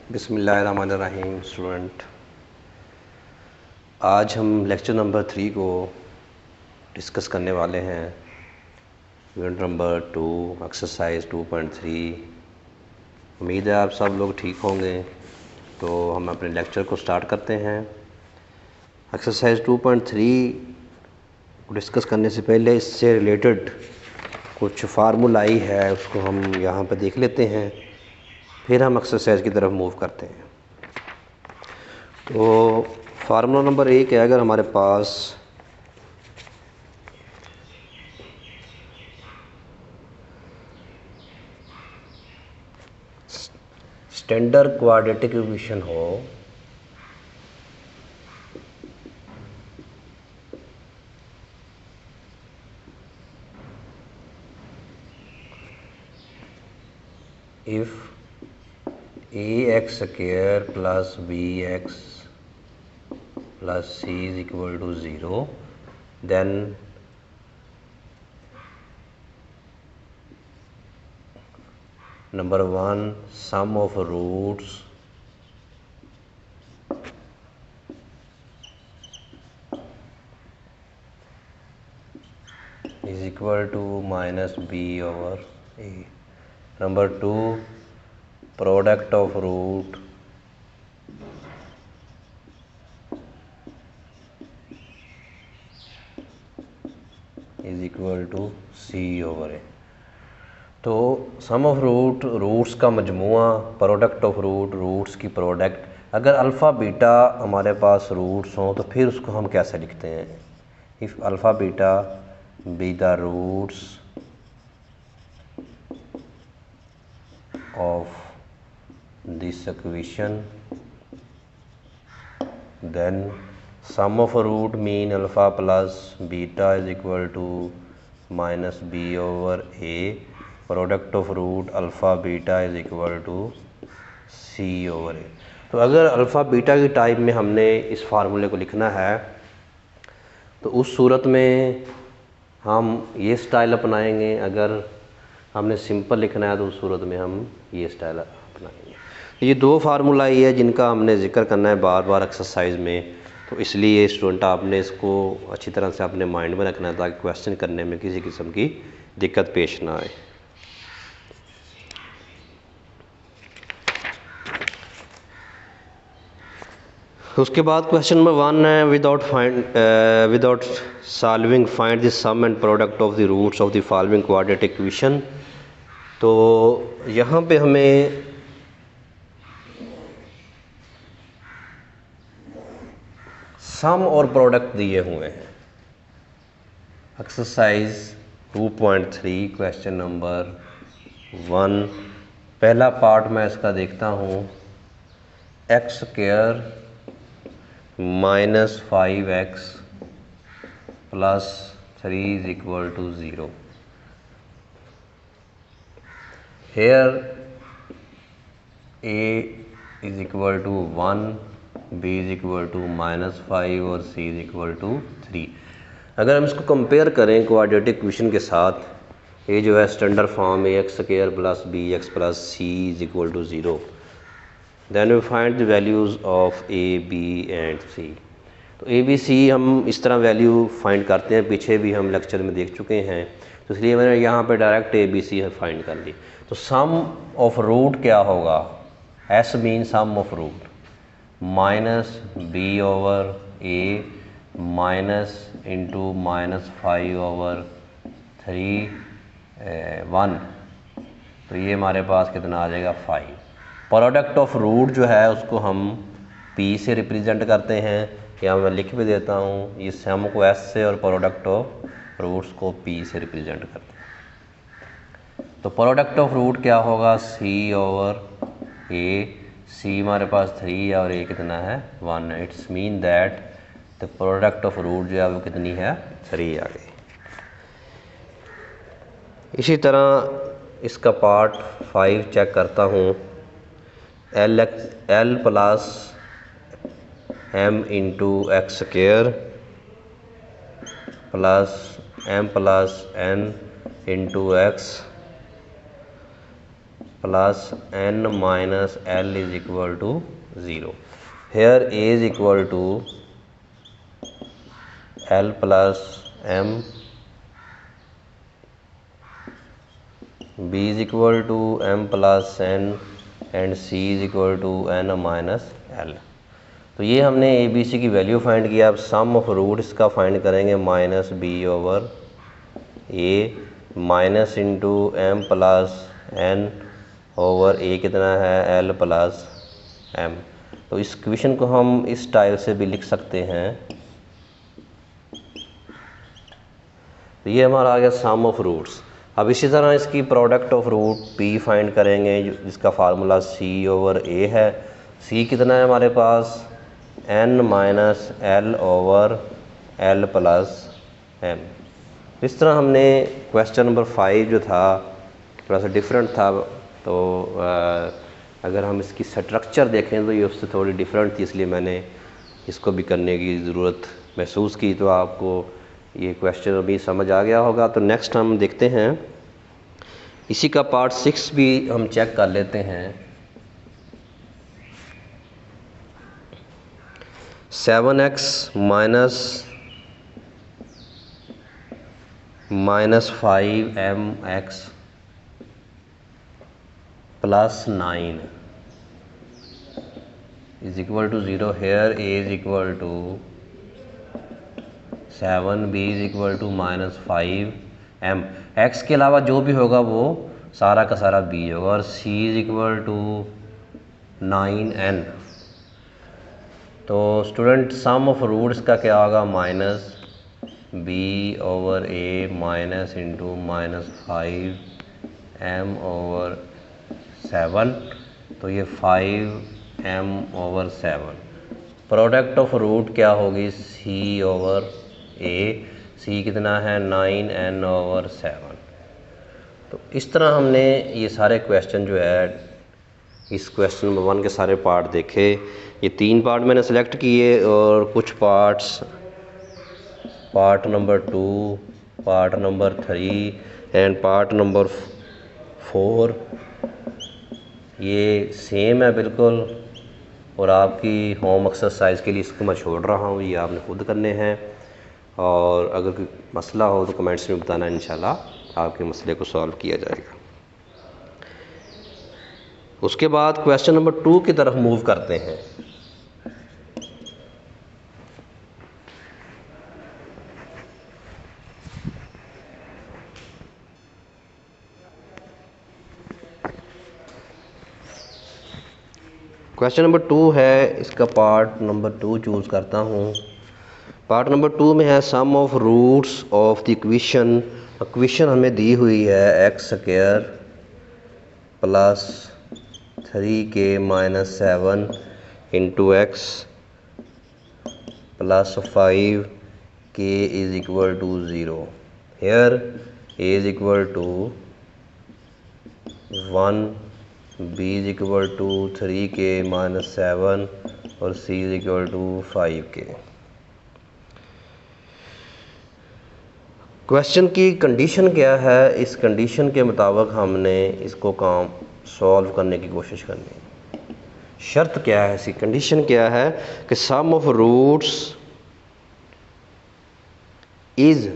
बिस्मिल्लाहिर्रहमानिर्रहीम स्टूडेंट, आज हम लेक्चर नंबर 3 को डिस्कस करने वाले हैं। Unit number 2 exercise 2.3। उम्मीद है आप सब लोग ठीक होंगे। तो हम अपने लेक्चर को स्टार्ट करते हैं। एक्सरसाइज 2.3 को डिस्कस करने से पहले इससे रिलेटेड कुछ फार्मूलाई है, उसको हम यहाँ पर देख लेते हैं, फिर हम एक्सरसाइज की तरफ मूव करते हैं। तो फार्मूला नंबर 1 है, अगर हमारे पास स्टैंडर्ड क्वाड्रेटिक इक्वेशन हो if ax square plus bx plus c is equal to 0, then number 1 sum of roots is equal to minus b over a. Number 2 product of root is equal to c over a. तो sum of roots का मजमुआ, product of roots की product. अगर alpha beta हमारे पास roots हों तो फिर उसको हम कैसे लिखते हैं? If alpha beta be the roots of this equation, then sum of root mean alpha plus beta is equal to minus B over a. Product of root alpha beta is equal to c over a. तो अगर alpha beta की type में हमने इस फार्मूले को लिखना है तो उस सूरत में हम ये स्टाइल अपनाएंगे। अगर हमने सिंपल लिखना है तो उस सूरत में हम ये स्टाइल अपनाएंगे। ये दो फार्मूला ही है जिनका हमने जिक्र करना है बार बार एक्सरसाइज में। तो इसलिए स्टूडेंट आपने इसको अच्छी तरह से अपने माइंड में रखना है ताकि क्वेश्चन करने में किसी किस्म की दिक्कत पेश ना आए। उसके बाद क्वेश्चन नंबर 1 है, without solving find the sum and product of the roots of the following quadratic equation. तो यहाँ पे हमें सम और प्रोडक्ट दिए हुए हैं। एक्सरसाइज 2.3 क्वेश्चन नंबर 1, पहला पार्ट मैं इसका देखता हूँ। X square minus 5x plus 3 is equal to 0। Here a is equal to 1, b is equal to minus 5 और c इज इक्वल टू 3। अगर हम इसको कंपेयर करें क्वाड्रेटिक इक्वेशन के साथ, ये जो है स्टैंडर्ड फॉर्म है x square plus b x plus c is equal to 0, then we find the values of a b and c. तो ए बी सी हम इस तरह वैल्यू फाइंड करते हैं, पीछे भी हम लेक्चर में देख चुके हैं। तो इसलिए मैंने यहाँ पे direct A B C find कर ली। तो सम ऑफ रूट क्या होगा? S mean sum of root minus B over A minus into minus 5 over 3 1। तो ये हमारे पास कितना आ जाएगा? 5। प्रोडक्ट ऑफ रूट जो है उसको हम p से रिप्रेजेंट करते हैं, या मैं लिख भी देता हूँ। ये सम को s से और प्रोडक्ट ऑफ रूट्स को p से रिप्रेजेंट करते हैं। तो प्रोडक्ट ऑफ रूट क्या होगा? c over a। c हमारे पास 3 है और a कितना है? 1 है। It's mean that the product of root जो है वो कितनी है? 3 आ गई। इसी तरह इसका पार्ट 5 चेक करता हूँ। L plus M into X square plus M plus N into x plus n minus l is equal to 0। Here a is equal to l plus m, b is equal to m plus n and c is equal to n minus l। तो ये हमने ए B सी की value find किया। अब sum of root इसका find करेंगे minus B over A minus into m plus n over a कितना है एल प्लस एम। तो इस इक्वेशन को हम इस टाइप से भी लिख सकते हैं। तो ये हमारा आ गया सम ऑफ रूट्स। अब इसी तरह इसकी product of root P find करेंगे जिसका फार्मूला सी ओवर ए है। सी कितना है हमारे पास n minus l over l plus m. इस तरह हमने क्वेश्चन नंबर 5 जो था थोड़ा सा डिफरेंट था। तो अगर हम इसकी स्ट्रक्चर देखें तो ये उससे थोड़ी डिफरेंट थी, इसलिए मैंने इसको भी करने की ज़रूरत महसूस की। तो आपको ये क्वेश्चन अभी समझ आ गया होगा। तो नेक्स्ट हम देखते हैं इसी का पार्ट 6 भी हम चेक कर लेते हैं। 7x minus 5mx plus 9 is equal to 0। Here a is equal to 7, b is equal to minus 5m। x के अलावा जो भी होगा वो सारा का सारा b होगा और c is equal to 9n। तो स्टूडेंट सम ऑफ रूट्स का क्या होगा minus b over a minus into minus 5m over 7। तो ये 5m over 7। Product of root क्या होगी c ओवर a, c कितना है 9n ओवर 7। तो इस तरह हमने ये सारे क्वेश्चन जो है इस क्वेश्चन नंबर 1 के सारे पार्ट देखे। ये 3 पार्ट मैंने सेलेक्ट किए और कुछ parts part number 2, part number 3 and part number 4 ये सेम है बिल्कुल। और आपकी होम एक्सरसाइज के लिए इसको मैं छोड़ रहा हूँ, ये आपने खुद करने हैं। और अगर कोई मसला हो तो कमेंट्स में बताना, इंशाल्लाह आपके मसले को सॉल्व किया जाएगा। उसके बाद क्वेश्चन नंबर 2 की तरफ मूव करते हैं। क्वेश्चन नंबर 2 है, इसका पार्ट नंबर 2 चूज़ करता हूँ। पार्ट नंबर 2 में है sum of roots of the equation. Equation हमें दी हुई है x square plus 3k minus 7 into x plus 5k is equal to 0। Here a is equal to 1, b is equal to 3k minus 7 और c is equal to 5k। Question की condition क्या है, इस condition के मुताबिक हमने इसको काम सॉल्व करने की कोशिश करनी है। शर्त क्या है, इसकी कंडीशन क्या है कि sum of roots is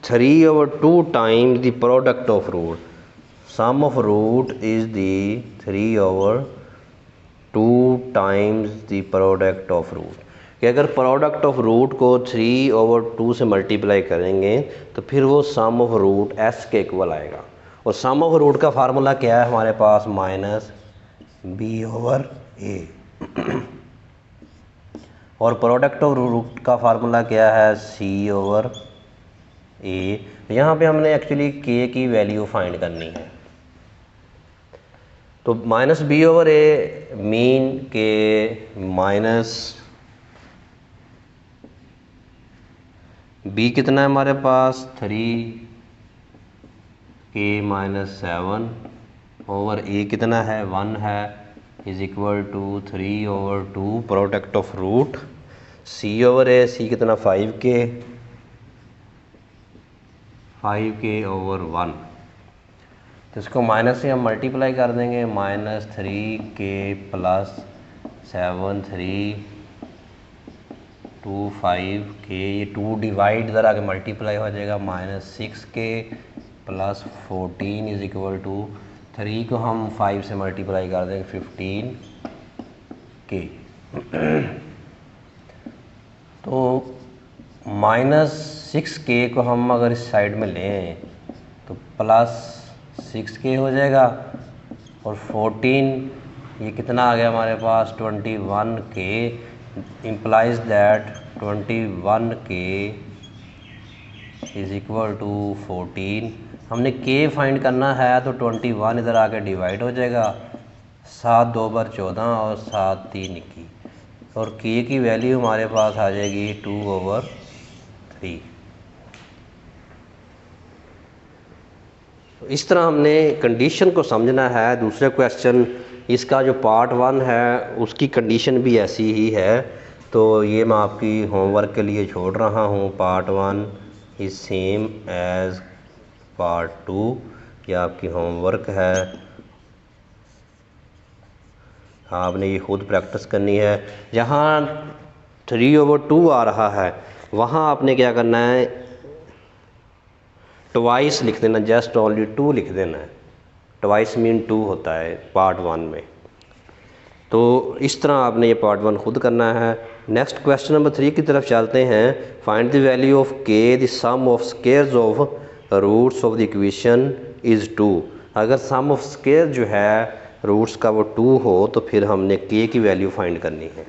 3 over 2 times the product of root. Sum of root is the 3 over 2 times the product of root. कि अगर प्रोडक्ट ऑफ रूट को 3 ओवर 2 से मल्टीप्लाई करेंगे तो फिर वो सम ऑफ रूट s के इक्वल आएगा। और सम ऑफ रूट का फार्मूला क्या है हमारे पास माइनस b ओवर a। और प्रोडक्ट ऑफ रूट का फार्मूला क्या है c ओवर a। यहाँ पे हमने एक्चुअली k की वैल्यू फाइंड करनी है। तो minus b over a mean के माइनस b कितना है हमारे पास 3k माइनस 7 ओवर a कितना है 1 है is equal to 3 over 2 product of root c over a, c कितना 5k ओवर 1। तो इसको माइनस से हम मल्टीप्लाई कर देंगे, -3k + 7325k, ये 2 डिवाइड इधर आके मल्टीप्लाई हो जाएगा, -6k + 14 = 3 को हम 5 से मल्टीप्लाई कर देंगे 15k। तो -6k को हम अगर इस साइड में लें तो +6k हो जाएगा, और 14 ये कितना आ गया हमारे पास 21k, इम्प्लाइज दैट 21k = 14। हमने k फाइंड करना है तो 21 इधर आके डिवाइड हो जाएगा, 7 2 × 14 और 7 3 21, और k की वैल्यू हमारे पास आ जाएगी 2/3। तो इस तरह हमने कंडीशन को समझना है। दूसरे क्वेश्चन इसका जो पार्ट 1 है उसकी कंडीशन भी ऐसी ही है, तो ये मैं आपकी होमवर्क के लिए छोड़ रहा हूँ। Part 1 is same as part 2, यह आपकी होमवर्क है, आपने ये खुद प्रैक्टिस करनी है। जहाँ 3/2 आ रहा है वहाँ आपने क्या करना है, ट्वाइस लिख देना, जस्ट ओनली 2 लिख देना है। ट्वाइस मीन 2 होता है पार्ट 1 में। तो इस तरह आपने ये पार्ट 1 खुद करना है। नेक्स्ट क्वेश्चन नंबर 3 की तरफ चलते हैं। Find the value of k, the sum of squares of roots of the equation is 2। अगर सम ऑफ स्क्वायर जो है रूट्स का वो 2 हो तो फिर हमने k की वैल्यू फाइंड करनी है।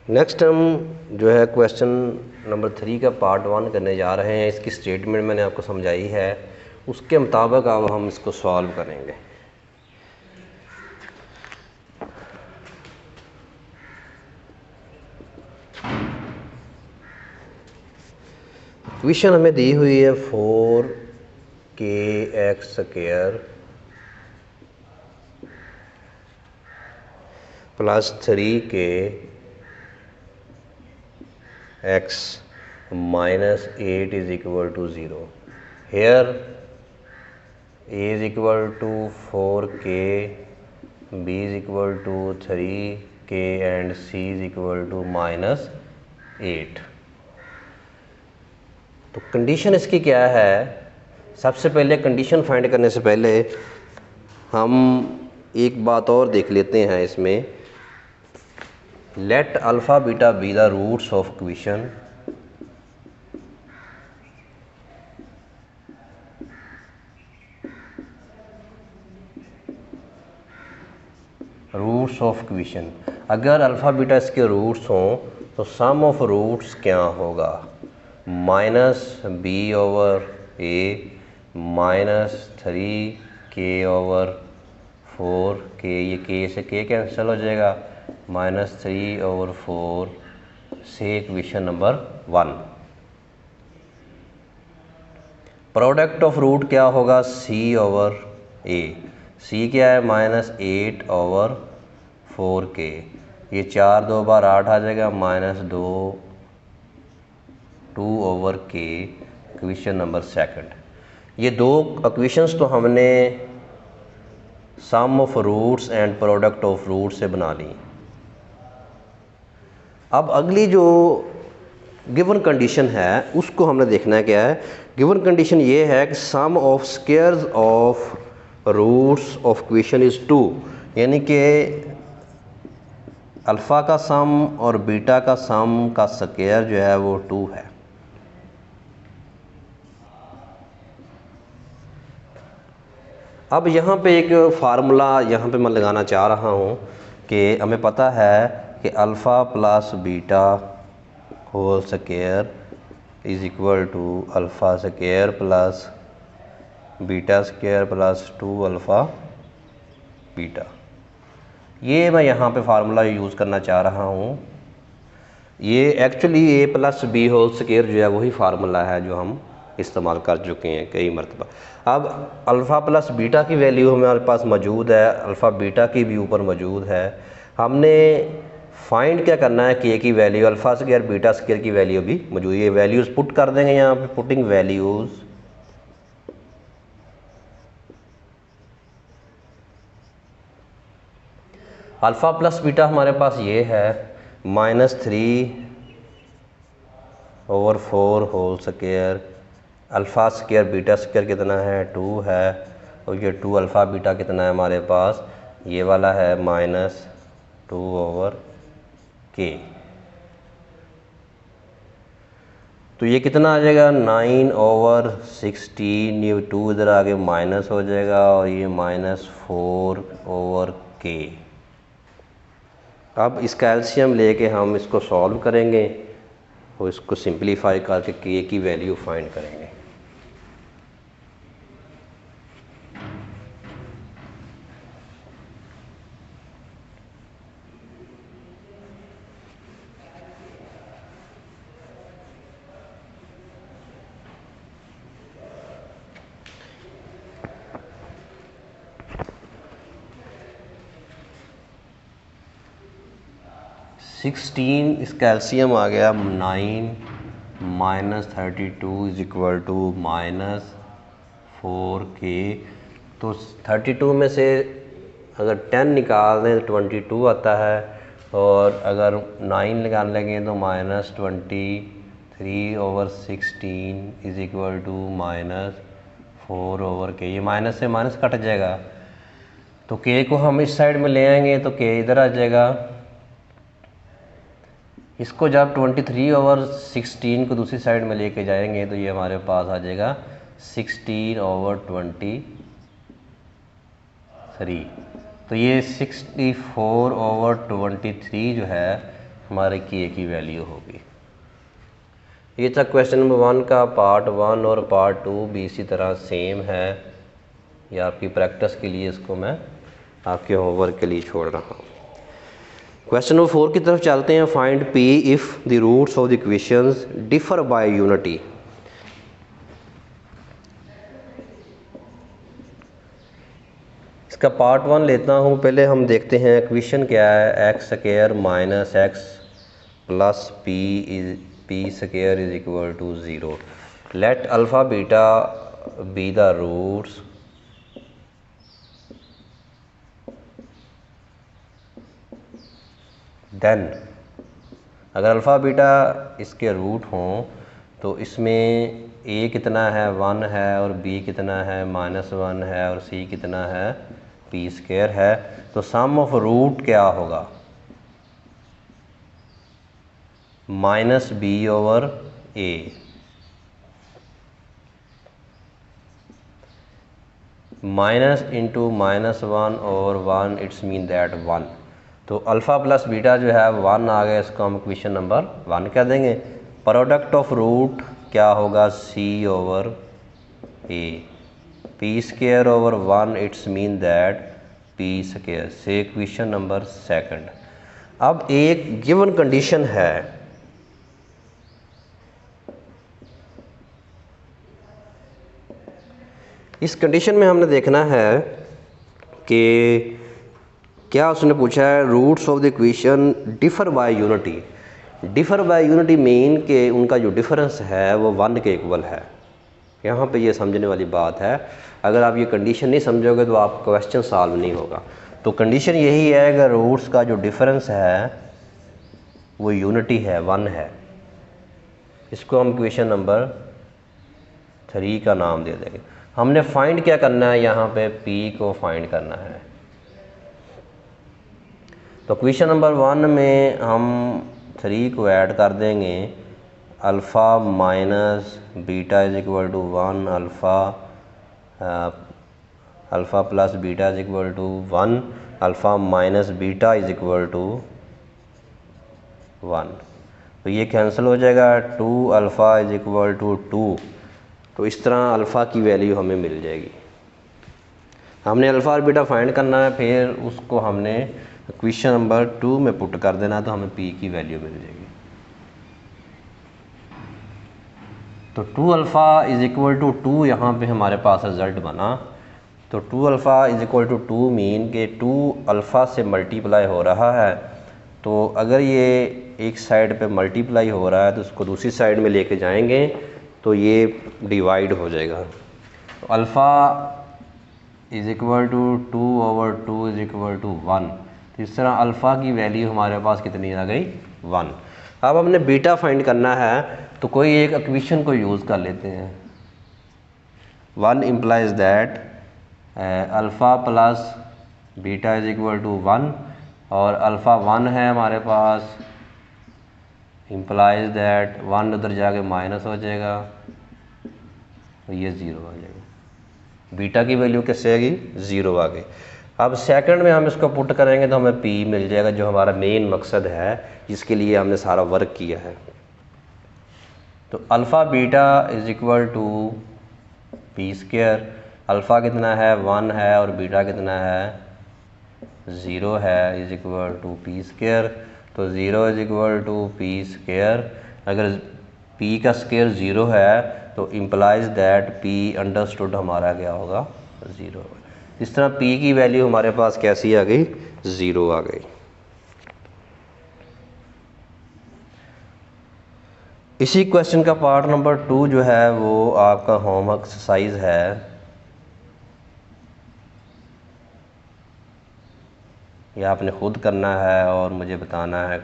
नेक्स्ट हम जो है क्वेश्चन नंबर 3 का पार्ट 1 करने जा रहे हैं। इसकी स्टेटमेंट मैंने आपको समझाई है, उसके मुताबिक अब हम इसको सॉल्व करेंगे। इक्वेशन हमें दी हुई है 4kx² + 3k x - 8 = 0। Here a is equal to 4k, b is equal to 3k and c is equal to -8। तो कंडीशन इसकी क्या है? सबसे पहले कंडीशन फाइंड करने से पहले हम एक बात और देख लेते हैं इसमें। Let alpha beta be the roots of equation, roots of equation. अगर अल्फ़ा बीटा इसके रूट्स हों तो सम ऑफ रूट्स क्या होगा? -b/a -3k/4k, ये k से k कैंसिल हो जाएगा, -3/4 से equation number 1। Product of root क्या होगा? c/a, c क्या है? -8/4k, ये 4 2 बार 8 आ जाएगा, -2/k इक्वेशन नंबर 2। ये दो इक्वेशंस तो हमने sum of roots and product of root से बना ली। अब अगली जो गिवन कंडीशन है उसको हमने देखना है क्या है। गिवन कंडीशन ये है कि sum of squares of roots of equation is 2, यानी कि अल्फ़ा का सम और बीटा का सम का स्क्वायर जो है वो 2 है। अब यहाँ पे एक फार्मूला यहाँ पे मैं लगाना चाह रहा हूँ कि हमें पता है कि alpha plus beta whole square is equal to alpha square plus beta square plus 2 alpha beta. ये मैं यहाँ पे फार्मूला यूज़ करना चाह रहा हूँ। ये actually a + b whole square जो है वही फार्मूला है जो हम इस्तेमाल कर चुके हैं कई मरतबा। अब अल्फ़ा प्लस बीटा की वैल्यू हमारे पास मौजूद है, अल्फ़ा बीटा की भी ऊपर मौजूद है। हमने फाइंड क्या करना है, के की value, alpha square beta square की वैल्यू भी मौजूद है। ये वैल्यूज़ पुट कर देंगे यहाँ पे, putting values alpha plus beta हमारे पास ये है -3/4 whole square, alpha square beta square कितना है 2 है, और ये 2 अल्फ़ा बीटा कितना है हमारे पास, ये वाला है -2/k। तो ये कितना आ जाएगा 9/16, ये 2 इधर आगे माइनस हो जाएगा और ये -4/k। अब इसका एलसीएम लेके हम इसको सॉल्व करेंगे और इसको सिंपलीफाई करके के की वैल्यू फाइंड करेंगे। सिक्सटीन इसका एलसीएम आ गया 9 - 32 = -4k। तो 32 में से अगर 10 निकाल दें तो 22 आता है, और अगर 9 निकाल लेंगे तो -23/16 = -4/k। ये माइनस से माइनस कट जाएगा, तो k को हम इस साइड में ले आएंगे तो k इधर आ जाएगा। इसको जब 23/16 को दूसरी साइड में लेके जाएंगे तो ये हमारे पास आ जाएगा 16/23। तो ये 64/23 जो है हमारे के की वैल्यू होगी। ये था क्वेश्चन नंबर 1 का पार्ट 1, और पार्ट 2 भी इसी तरह सेम है। ये आपकी प्रैक्टिस के लिए इसको मैं आपके होमवर्क के लिए छोड़ रहा हूँ। क्वेश्चन नंबर 4 की तरफ चलते हैं। Find p if the roots of the equations differ by unity. इसका पार्ट 1 लेता हूँ। पहले हम देखते हैं इक्वेशन क्या है, x² - x + p² = 0। Let alpha beta be the roots then, अगर अल्फ़ा बीटा इसके रूट हों तो इसमें a कितना है 1 है, और b कितना है -1 है, और c कितना है p² है। तो सम ऑफ रूट क्या होगा, -b/a। माइनस इंटू -1 और 1 इट्स मीन दैट 1। तो अल्फ़ा प्लस बीटा जो है 1 आ गया, इसको हम इक्वेशन नंबर 1 कह देंगे। प्रोडक्ट ऑफ रूट क्या होगा c/a, p²/1 it's mean that p², से इक्वेशन नंबर 2। अब एक गिवन कंडीशन है, इस कंडीशन में हमने देखना है कि क्या उसने पूछा है, roots of the equation differ by unity. Differ by unity mean कि उनका जो डिफरेंस है वो 1 के इक्वल है। यहाँ पे ये समझने वाली बात है। अगर आप ये कंडीशन नहीं समझोगे तो आप क्वेश्चन सॉल्व नहीं होगा। तो कंडीशन यही है कि रूट्स का जो डिफरेंस है वो यूनिटी है, 1 है। इसको हम इक्वेशन नंबर 3 का नाम दे देंगे। हमने फाइंड क्या करना है, यहाँ पे p को फाइंड करना है। तो क्वेश्चन नंबर 1 में हम 3 को ऐड कर देंगे। Alpha minus beta = 1, alpha plus beta = 1, alpha minus beta = 1। तो ये कैंसिल हो जाएगा, 2 अल्फ़ा = 2। तो इस तरह अल्फ़ा की वैल्यू हमें मिल जाएगी। हमने अल्फ़ा और बीटा फाइंड करना है, फिर उसको हमने इक्वेशन नंबर 2 में पुट कर देना, तो हमें p की वैल्यू मिल जाएगी। तो 2 अल्फ़ा इज़ इक्वल टू 2 यहाँ पे हमारे पास रिज़ल्ट बना। तो 2 alpha is equal to 2 mean के 2 अल्फ़ा से मल्टीप्लाई हो रहा है। तो अगर ये एक साइड पे मल्टीप्लाई हो रहा है तो उसको दूसरी साइड में लेके जाएंगे तो ये डिवाइड हो जाएगा। तो alpha is equal to 2/2 is equal to 1। तो इस तरह अल्फ़ा की वैल्यू हमारे पास कितनी आ गई? 1। अब हमने बीटा फाइंड करना है तो कोई एक इक्वेशन को यूज़ कर लेते हैं। 1 implies that alpha plus beta is equal to 1 और अल्फ़ा 1 है हमारे पास, इम्प्लाइज दैट 1 उधर जाके माइनस हो जाएगा तो ये 0 आ जाएगा। बीटा की वैल्यू कैसे आएगी? 0 आ गई। अब सेकंड में हम इसको पुट करेंगे तो हमें पी मिल जाएगा, जो हमारा मेन मकसद है जिसके लिए हमने सारा वर्क किया है। तो alpha beta is equal to P square. Alpha कितना है? 1 है और बीटा कितना है? 0 है, is equal to P square. तो 0 is equal to P square. अगर पी का स्क्वायर 0 है तो इम्प्लाइज दैट पी अंडरस्टूड हमारा क्या होगा? 0। इस तरह पी की वैल्यू हमारे पास कैसी आ गई? 0 आ गई। इसी क्वेश्चन का पार्ट नंबर 2 जो है वो आपका होम एक्सरसाइज है। ये आपने खुद करना है और मुझे बताना है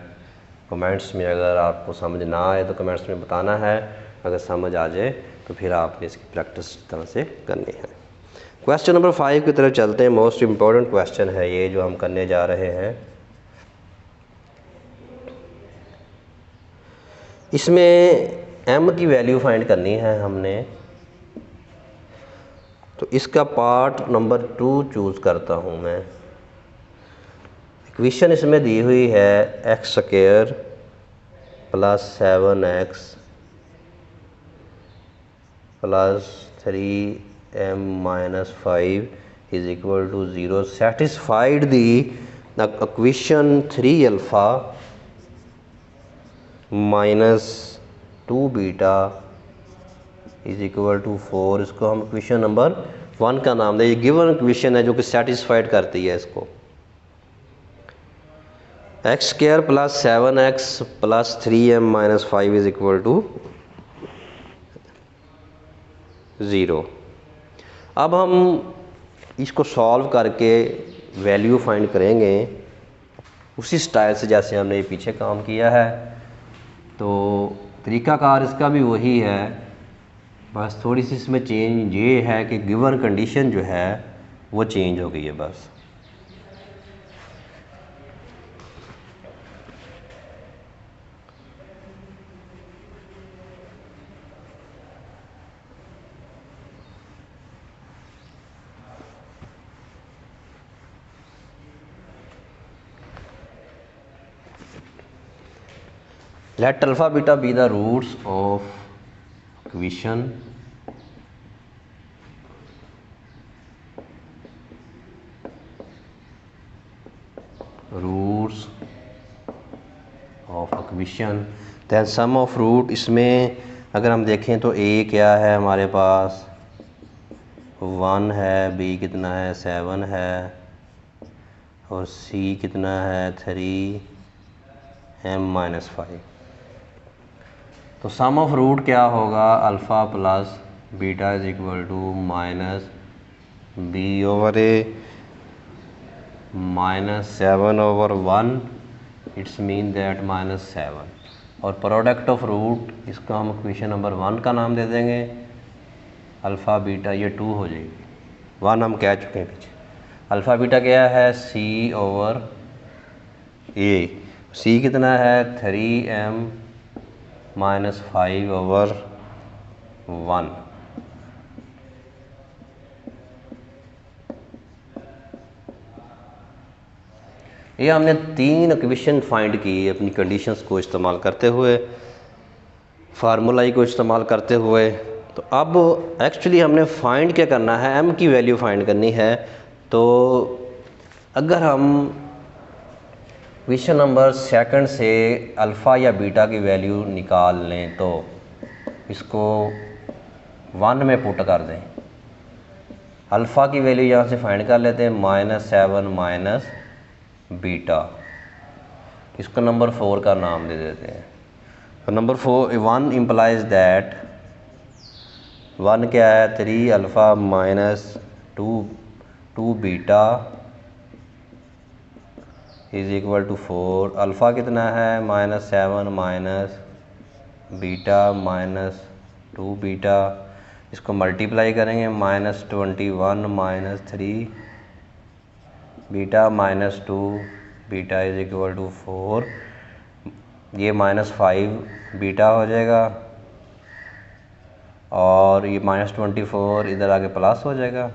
कमेंट्स में। अगर आपको समझ ना आए तो कमेंट्स में बताना है, अगर समझ आ जाए तो फिर आपने इसकी प्रैक्टिस इस तरह से करनी है। क्वेश्चन नंबर 5 की तरफ चलते हैं। मोस्ट इम्पॉर्टेंट क्वेश्चन है ये जो हम करने जा रहे हैं। इसमें m की वैल्यू फाइंड करनी है हमने, तो इसका पार्ट नंबर 2 चूज़ करता हूँ मैं। इक्वेशन इसमें दी हुई है x square plus 7x plus 3m minus 5 is equal to 0। Satisfied the equation 3 alpha minus 2 beta is equal to 4। इसको हम इक्वेशन नंबर 1 का नाम दें। ये गिवन इक्वेशन है जो कि सेटिस्फाइड करती है इसको। X square plus 7x plus 3m minus 5 is equal to 0। अब हम इसको सॉल्व करके वैल्यू फाइंड करेंगे उसी स्टाइल से जैसे हमने ये पीछे काम किया है। तो तरीक़ाकार इसका भी वही है, बस थोड़ी सी इसमें चेंज ये है कि गिवन कंडीशन जो है वो चेंज हो गई है बस। Let alpha beta be the roots of equation then sum of root। इसमें अगर हम देखें तो a क्या है हमारे पास? 1 है, b कितना है? 7 है और c कितना है? 3m minus 5। तो सम ऑफ रूट क्या होगा? Alpha plus beta is equal to minus B over A minus 7 over 1 it's mean that minus 7। और प्रोडक्ट ऑफ रूट इसका हम इक्वेशन नंबर 1 का नाम दे देंगे। अल्फ़ा बीटा ये 2 हो जाएगी, 1 हम कह चुके हैं पीछे। अल्फ़ा बीटा क्या है? c over a। c कितना है? 3m minus 5 over 1। ये हमने 3 इक्वेशन फाइंड की अपनी कंडीशंस को इस्तेमाल करते हुए, फार्मूला को इस्तेमाल करते हुए। तो अब एक्चुअली हमने फाइंड क्या करना है? m की वैल्यू फाइंड करनी है। तो अगर हम क्वेश्चन नंबर 2 से अल्फ़ा या बीटा की वैल्यू निकाल लें तो इसको 1 में पुट कर दें। अल्फ़ा की वैल्यू यहाँ से फाइंड कर लेते हैं, -7 माइनस बीटा। इसको नंबर 4 का नाम दे देते हैं। तो नंबर 1 इम्प्लाइज दैट 1 क्या है, 3 alpha minus 2 beta is equal to 4। Alpha कितना है, -7 माइनस बीटा माइनस 2 बीटा। इसको मल्टीप्लाई करेंगे, -21 minus 3 beta minus 2 beta is equal to 4। ये -5 बीटा हो जाएगा और ये -24 इधर आके प्लस हो जाएगा,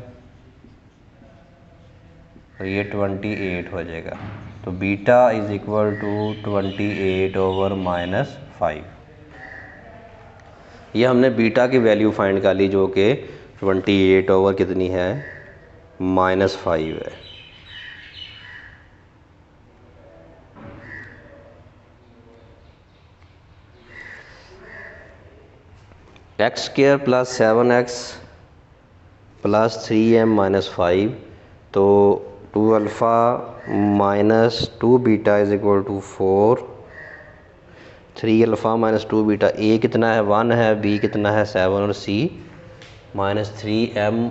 तो ये 28 हो जाएगा। तो बीटा इज इक्वल टू 28/-5। ये हमने बीटा की वैल्यू फाइंड कर ली, जो कि 28 कितनी है, -5 है। x² + 7x + 3m - 5, तो 2 alpha minus 2 beta is equal to 4। 3 alpha minus 2 beta, a कितना है 1 है, बी कितना है 7 और सी -3m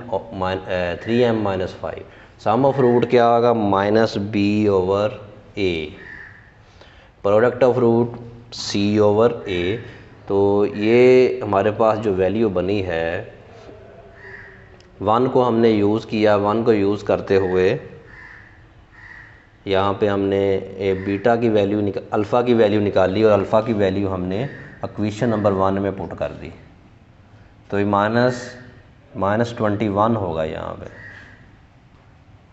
- 5। सम ऑफ रूट क्या होगा, -b/a। Product of root c/a। तो ये हमारे पास जो वैल्यू बनी है, 1 को हमने यूज़ किया। 1 को यूज़ करते हुए यहाँ पे हमने बीटा की वैल्यू अल्फ़ा की वैल्यू निकाली और अल्फ़ा की वैल्यू हमने इक्वेशन नंबर 1 में पुट कर दी। तो ये -21 होगा यहाँ पे,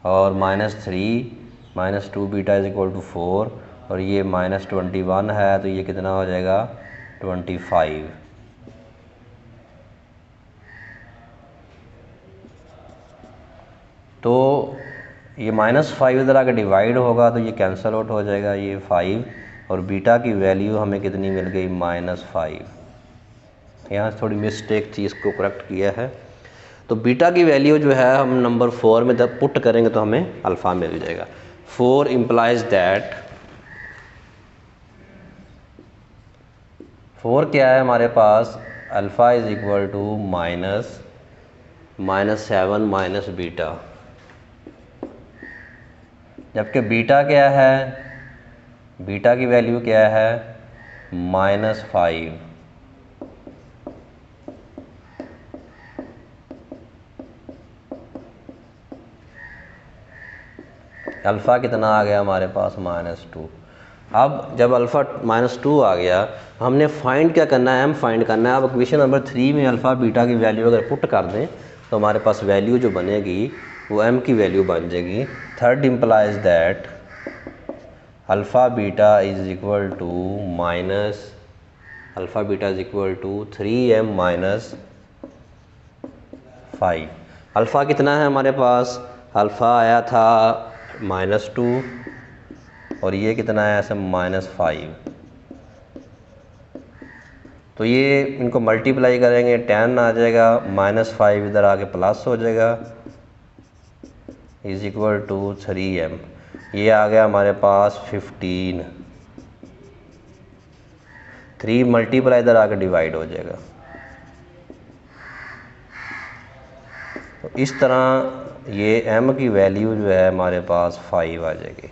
और -3 -2 बीटा इज इक्वल टू 4, और ये -21 है, तो ये कितना हो जाएगा 25। तो ये -5 इधर आके डिवाइड होगा, तो ये कैंसिल आउट हो जाएगा, ये 5, और बीटा की वैल्यू हमें कितनी मिल गई, -5। यहाँ से थोड़ी मिस्टेक थी, इसको करेक्ट किया है। तो बीटा की वैल्यू जो है हम नंबर 4 में जब पुट करेंगे तो हमें अल्फ़ा मिल जाएगा। 4 इम्प्लाइज दैट 4 क्या है हमारे पास, alpha is equal to -7 minus beta, जबकि बीटा क्या है, बीटा की वैल्यू क्या है -5। अल्फ़ा कितना आ गया हमारे पास, -2। अब जब अल्फ़ा -2 आ गया, हमने फाइंड क्या करना है, m फाइंड करना है। अब इक्वेशन नंबर 3 में अल्फ़ा बीटा की वैल्यू अगर पुट कर दें तो हमारे पास वैल्यू जो बनेगी वो m की वैल्यू बन जाएगी। Third implies that alpha beta is equal to -, 3m - 5। Alpha कितना है हमारे पास, अल्फ़ा आया था -2 और ये कितना है ऐसे -5। तो ये इनको मल्टीप्लाई करेंगे, 10 आ जाएगा, -5 इधर आके प्लस हो जाएगा, इज इक्वल टू 3m। ये आ गया हमारे पास 15। 3 मल्टीप्लाई इधर आके डिवाइड हो जाएगा। तो इस तरह ये m की वैल्यू जो है हमारे पास 5 आ जाएगी।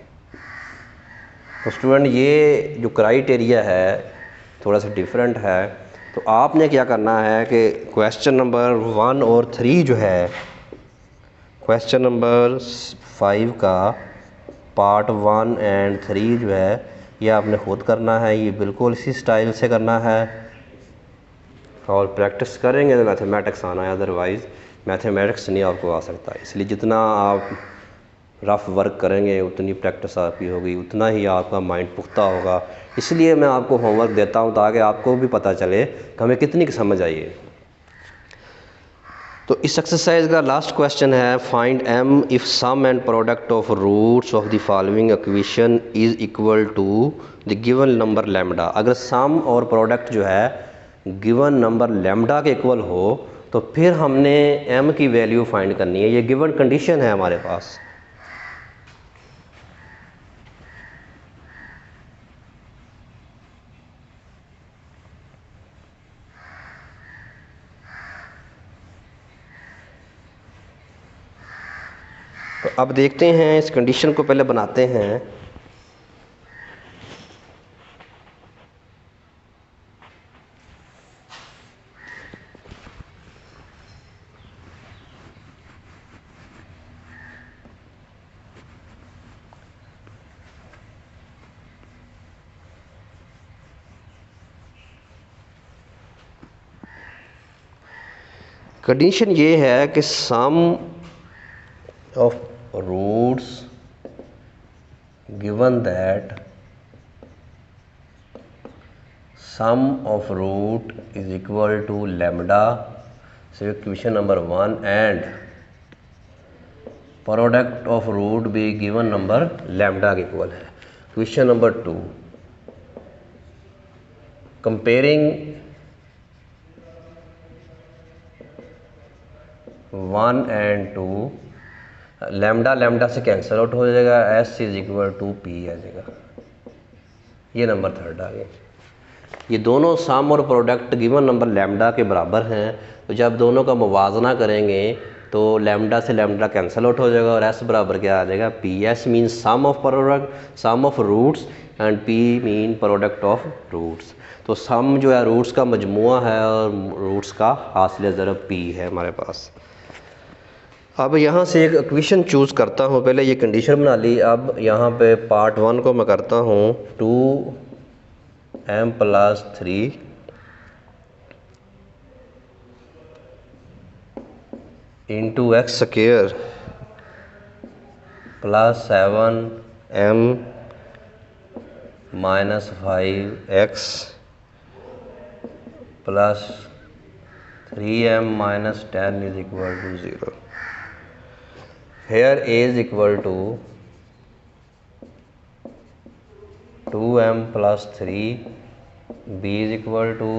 तो स्टूडेंट ये जो क्राइटेरिया है थोड़ा सा डिफरेंट है। तो आपने क्या करना है कि क्वेश्चन नंबर 1 और 3 जो है, क्वेश्चन नंबर 5 का पार्ट 1 एंड 3 जो है ये आपने खुद करना है। ये बिल्कुल इसी स्टाइल से करना है और प्रैक्टिस करेंगे तो मैथमेटिक्स आना है, अदरवाइज़ मैथमेटिक्स नहीं आपको आ सकता। इसलिए जितना आप रफ़ वर्क करेंगे उतनी प्रैक्टिस आपकी होगी, उतना ही आपका माइंड पुख्ता होगा। इसलिए मैं आपको होमवर्क देता हूँ ताकि आपको भी पता चले कि हमें कितनी समझ आई है। तो इस एक्सरसाइज का लास्ट क्वेश्चन है, find m if sum and product of roots of the following equation is equal to the given number lambda. अगर सम और प्रोडक्ट जो है गिवन नंबर लैम्डा के इक्वल हो तो फिर हमने m की वैल्यू फाइंड करनी है। ये गिवन कंडीशन है हमारे पास। तो अब देखते हैं, इस कंडीशन को पहले बनाते हैं। कंडीशन ये है कि sum of roots given that sum of root is equal to lambda, so equation number 1, and product of root भी गिवन नंबर लैम्डा के इक्वल है। Question number 2, comparing 1 and 2, lambda lambda से कैंसिल आउट हो जाएगा, s is equal to p आ जाएगा। ये number 3 आ गया। ये दोनों सम और प्रोडक्ट गिवन नंबर लैम्डा के बराबर हैं, तो जब दोनों का मुवाजना करेंगे तो लैम्डा से लैम्डा कैंसिल आउट हो जाएगा और s बराबर क्या आ जाएगा, P. s mean sum of product, sum of roots, and p mean product of roots. तो सम जो है रूट्स का मजमुआ है और रूट्स का हासिल ज़रब p है हमारे पास। अब यहाँ से एक इक्वेशन चूज़ करता हूँ। पहले ये कंडीशन बना ली। अब यहाँ पे पार्ट 1 को मैं करता हूँ 2m + 3 into X square plus 7m - 5x plus 3m - 10 is equal to 0। Here a is equal to 2m + 3, b is equal to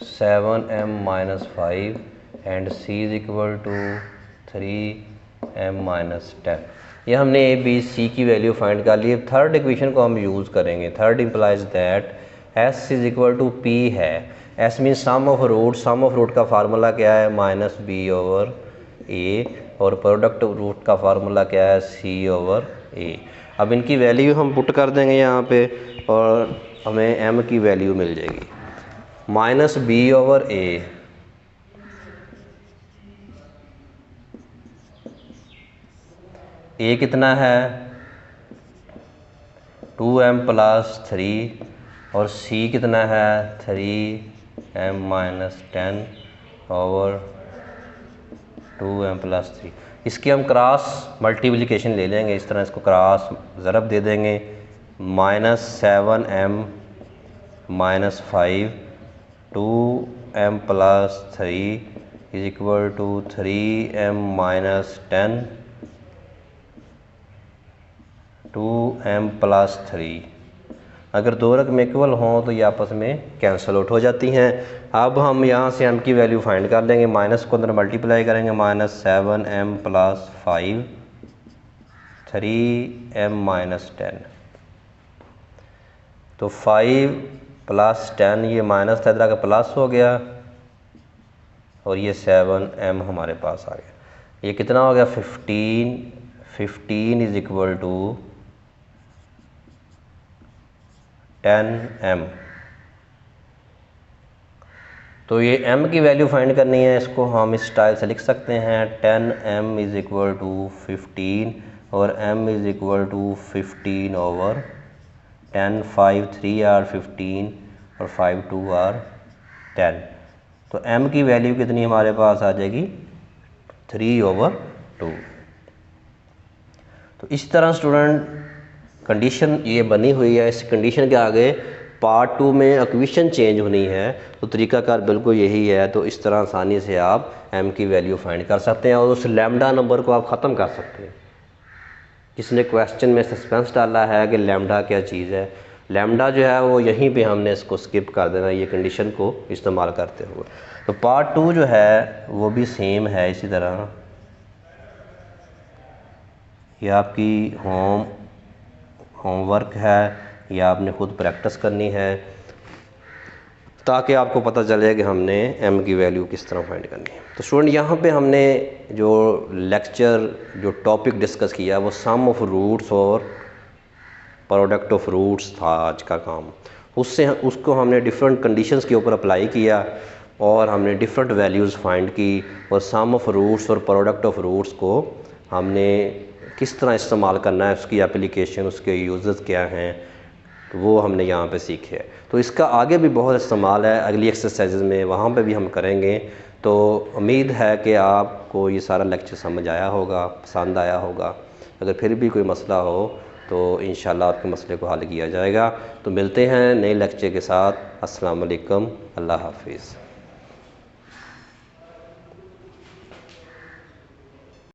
7m - 5 and c is equal to 3m - 10। ये हमने a b c की value find कर ली। Third equation को हम use करेंगे। Third implies that s is equal to p है। s mean sum of root. Sum of root का फार्मूला क्या है, -b/a, और प्रोडक्ट रूट का फार्मूला क्या है, c/a। अब इनकी वैल्यू हम पुट कर देंगे यहाँ पे और हमें m की वैल्यू मिल जाएगी। -b/a a कितना है 2m + 3 और c कितना है 3m - 10 और 2m + 3। इसकी हम क्रॉस मल्टीप्लिकेशन ले लेंगे। इस तरह इसको क्रॉस ज़रब दे देंगे। -7m - 5 2m + 3 is equal to 3m - 10 2m + 3। अगर दो रकम इक्वल हों तो ये आपस में कैंसिल आउट हो जाती हैं। अब हम यहाँ से m की वैल्यू फाइंड कर लेंगे। माइनस को अंदर मल्टीप्लाई करेंगे। -7m + 5 3m - 10, तो 5 + 10, ये माइनस था इधर का प्लस हो गया और ये 7m हमारे पास आ गया। ये कितना हो गया 15 इज इक्वल टू 10m। तो ये m की वैल्यू फाइंड करनी है। इसको हम इस स्टाइल से लिख सकते हैं 10m इज इक्वल टू 15 और m is equal to 15/10। 5 3 are 15 और 5 2 आर 10। तो m की वैल्यू कितनी हमारे पास आ जाएगी 3/2। तो इस तरह स्टूडेंट कंडीशन ये बनी हुई है। इस कंडीशन के आगे पार्ट 2 में इक्वेशन चेंज होनी है, तो तरीकाकार बिल्कुल यही है। तो इस तरह आसानी से आप m की वैल्यू फाइंड कर सकते हैं और उस लैम्डा नंबर को आप ख़त्म कर सकते हैं। इसने क्वेश्चन में सस्पेंस डाला है कि लैम्डा क्या चीज़ है, लैम्डा जो है वो यहीं पे हमने इसको स्किप कर देना ये कंडीशन को इस्तेमाल करते हुए। तो पार्ट 2 जो है वो भी सेम है इसी तरह। ये आपकी होमवर्क है, या आपने ख़ुद प्रैक्टिस करनी है ताकि आपको पता चले कि हमने m की वैल्यू किस तरह फाइंड करनी है। तो स्टूडेंट यहाँ पे हमने जो लेक्चर जो टॉपिक डिस्कस किया वो सम ऑफ रूट्स और प्रोडक्ट ऑफ रूट्स था आज का काम। उसको हमने डिफरेंट कंडीशंस के ऊपर अप्लाई किया और हमने डिफरेंट वैल्यूज़ फाइंड की, और सम ऑफ रूट्स और प्रोडक्ट ऑफ रूट्स को हमने किस तरह इस्तेमाल करना है, उसकी एप्लीकेशन, उसके यूज़र्स क्या हैं, तो वो हमने यहाँ पे सीखे है। तो इसका आगे भी बहुत इस्तेमाल है अगली एक्सरसाइजेज में, वहाँ पे भी हम करेंगे। तो उम्मीद है कि आपको ये सारा लेक्चर समझ आया होगा, पसंद आया होगा। अगर फिर भी कोई मसला हो तो इंशाल्लाह आपके मसले को हल किया जाएगा। तो मिलते हैं नए लेक्चर के साथ। अस्सलाम वालेकुम, अल्लाह हाफिज़।